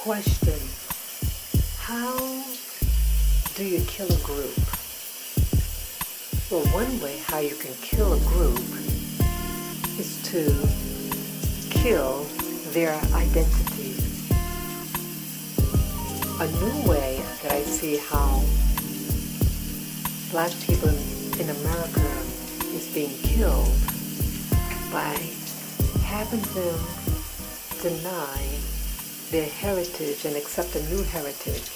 Question: how do you kill a group? Well, one way how you can kill a group is to kill their identity. A new way that I see how Black people in America is being killed by having them deny their heritage and accept a new heritage.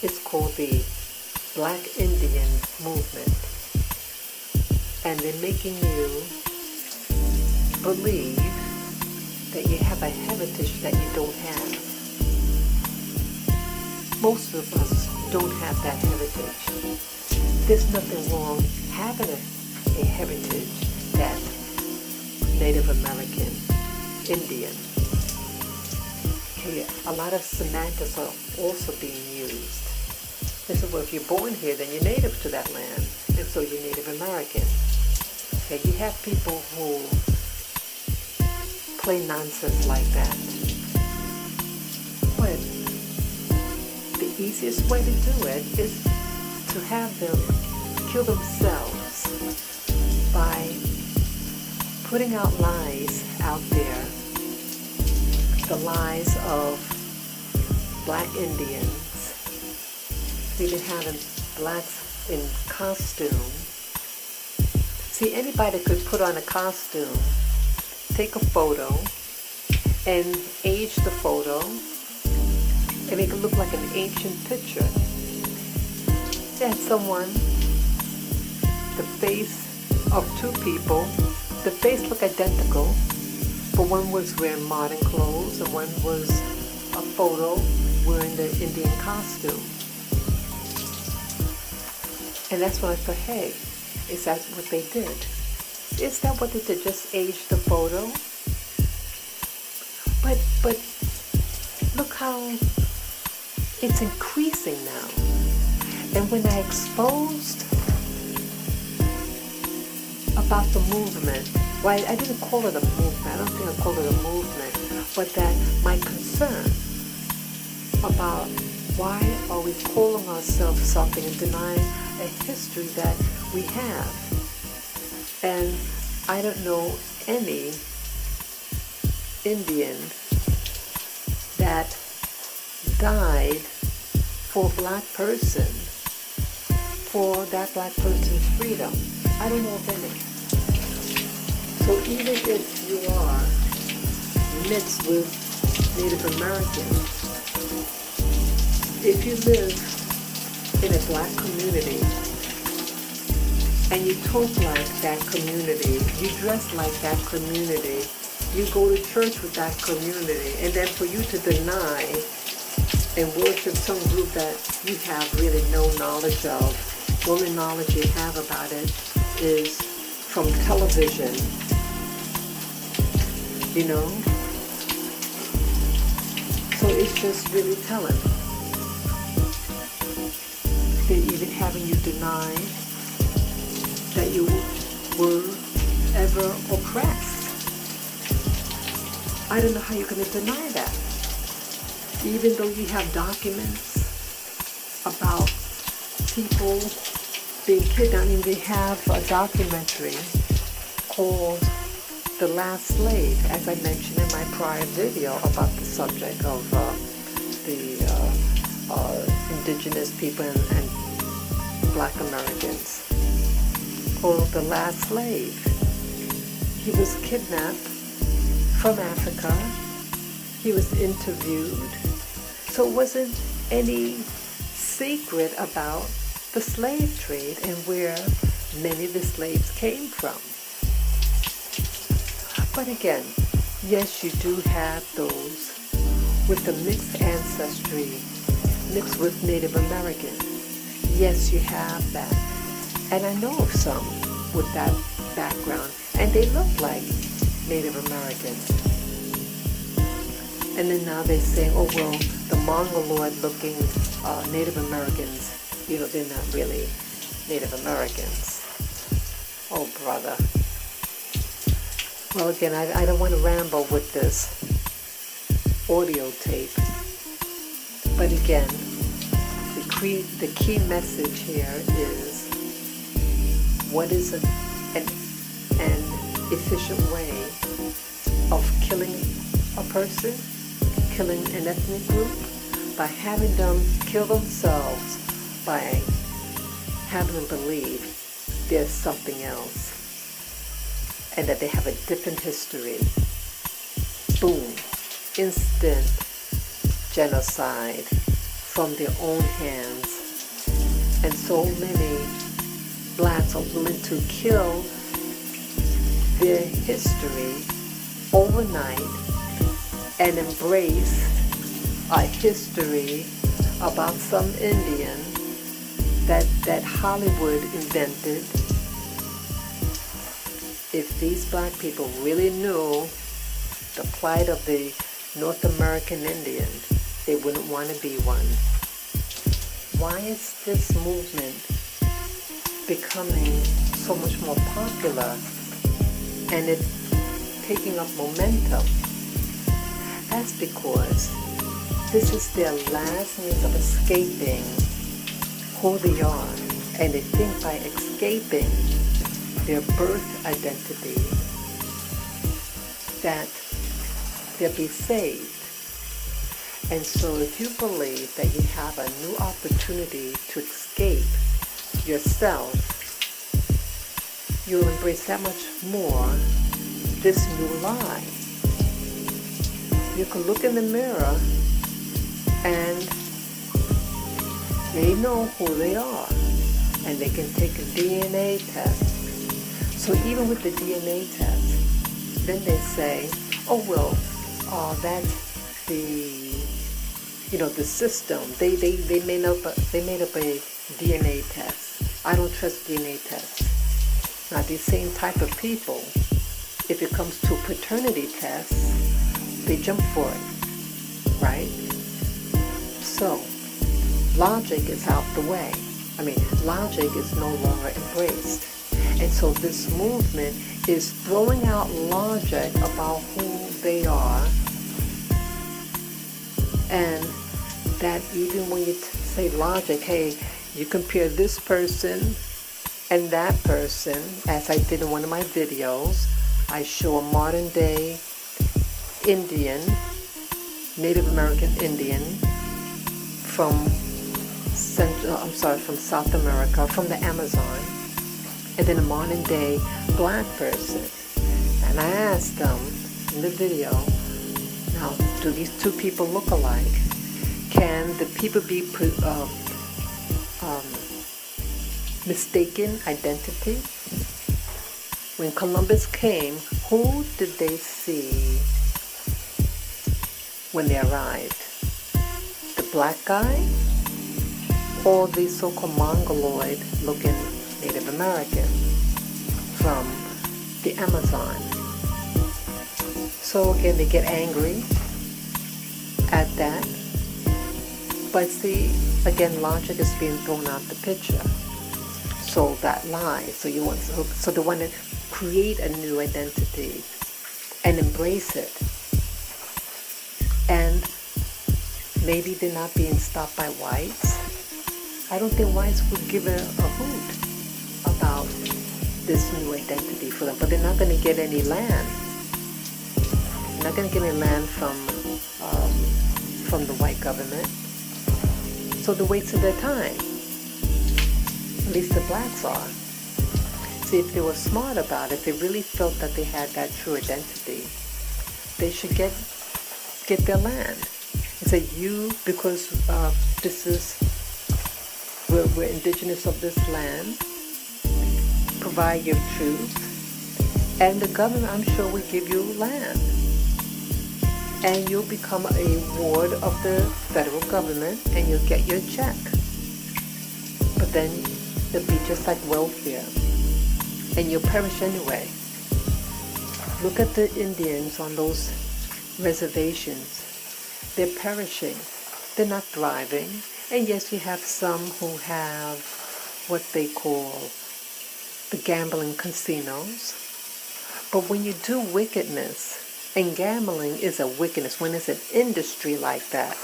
It's called the Black Indian movement. And they're making you believe that you have a heritage that you don't have. Most of us don't have that heritage. There's nothing wrong having a heritage that Native American, Indian. Okay, a lot of semantics are also being used. They said, well, if you're born here, then you're native to that land, and so you're Native American. Okay, you have people who play nonsense like that. But the easiest way to do it is to have them kill themselves by putting out lies out there, the lies of Black Indians, even having blacks in costume. See, anybody could put on a costume, take a photo, and age the photo, and make it look like an ancient picture. They had someone, the face of two people, the face looked identical, but one was wearing modern clothes and one was a photo wearing the Indian costume. And that's when I thought, hey, is that what they did? Is that what they did? Just age the photo? But look how it's increasing now. And when I exposed about the movement, well, I didn't call it a movement. I don't think I called it a movement, but that my concern about why are we calling ourselves something and denying a history that we have. And I don't know any Indian that died for a black person, for that black person's freedom. I don't know of any. So even if you are mixed with Native Americans, if you live in a black community and you talk like that community, you dress like that community, you go to church with that community, and then for you to deny and worship some group that you have really no knowledge of, the only knowledge you have about it is from television, you know? So it's just really telling. They're even having you deny that you were ever oppressed. I don't know how you're going to deny that. Even though you have documents about people being kidnapped. I mean, they have a documentary called The Last Slave, as I mentioned in my prior video about the subject of the indigenous people and Black Americans, called The Last Slave. He was kidnapped from Africa. He was interviewed. So it wasn't any secret about the slave trade and where many of the slaves came from. But again, yes, you do have those with the mixed ancestry, mixed with Native American. Yes, you have that. And I know of some with that background, and they look like Native Americans. And then now they're saying, oh, well, the Mongoloid-looking Native Americans, you know, they're not really Native Americans. Oh, brother. Well, again, I don't want to ramble with this. audio tape. But again, the key message here is, what is an efficient way of killing a person, killing an ethnic group? By having them kill themselves, by having them believe there's something else and that they have a different history. Boom, instant genocide from their own hands. And so many blacks are willing to kill their history overnight and embrace a history about some Indian that Hollywood invented. If these black people really knew the plight of the North American Indian, they wouldn't want to be one. Why is this movement becoming so much more popular and it's taking up momentum? That's because this is their last means of escaping who they are, and they think by escaping their birth identity that they'll be saved. And so if you believe that you have a new opportunity to escape yourself, you'll embrace that much more this new lie. You can look in the mirror and they know who they are, and they can take a DNA test. So even with the DNA test, then they say, oh well, that's the system. They made up a DNA test. I don't trust DNA tests. Now these same type of people, if it comes to paternity tests, they jump for it, right? So logic is out the way. Logic is no longer embraced. And so this movement is throwing out logic about who they are, and that even when you say logic, hey, you compare this person and that person, as I did in one of my videos, I show a modern day Indian, Native American Indian from South America, from the Amazon, and then a modern day black person. And I asked them in the video, now, do these two people look alike? Can the people be mistaken identity? When Columbus came, who did they see when they arrived? The black guy or the so-called Mongoloid looking Native American from the Amazon? So again, they get angry at that. But see, again, logic is being thrown out the picture. So that lie. So they want to create a new identity and embrace it. And maybe they're not being stopped by whites. I don't think whites would give a hoot about this new identity for them. But they're not going to get any land. They're not going to get any land from the white government. So they're wasting their time. At least the blacks are. See, if they were smart about it, if they really felt that they had that true identity, they should get their land. And say, because we're indigenous of this land, provide your truth, and the government, I'm sure, will give you land. And you'll become a ward of the federal government, and you'll get your check. But then it'll be just like welfare, and you'll perish anyway. Look at the Indians on those reservations. They're perishing. They're not thriving. And yes, you have some who have what they call the gambling casinos. But when you do wickedness, And gambling is a wickedness. When it's an industry like that,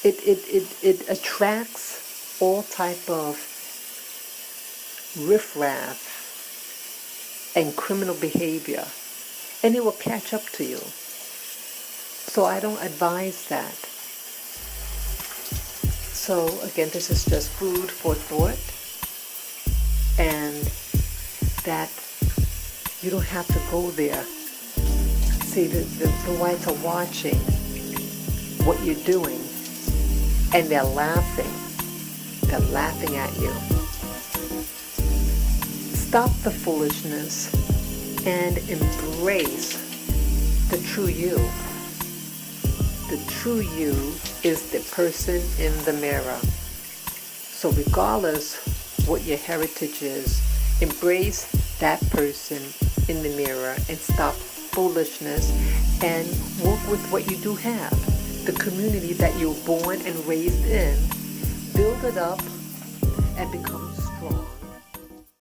it attracts all type of riffraff and criminal behavior, and it will catch up to you. So I don't advise that. So again, this is just food for thought, and that you don't have to go there. See, the whites are watching what you're doing, and they're laughing. They're laughing at you. Stop the foolishness and embrace the true you. The true you is the person in the mirror. So regardless what your heritage is, embrace that person in the mirror and stop foolishness and work with what you do have. The community that you were born and raised in, build it up and become strong.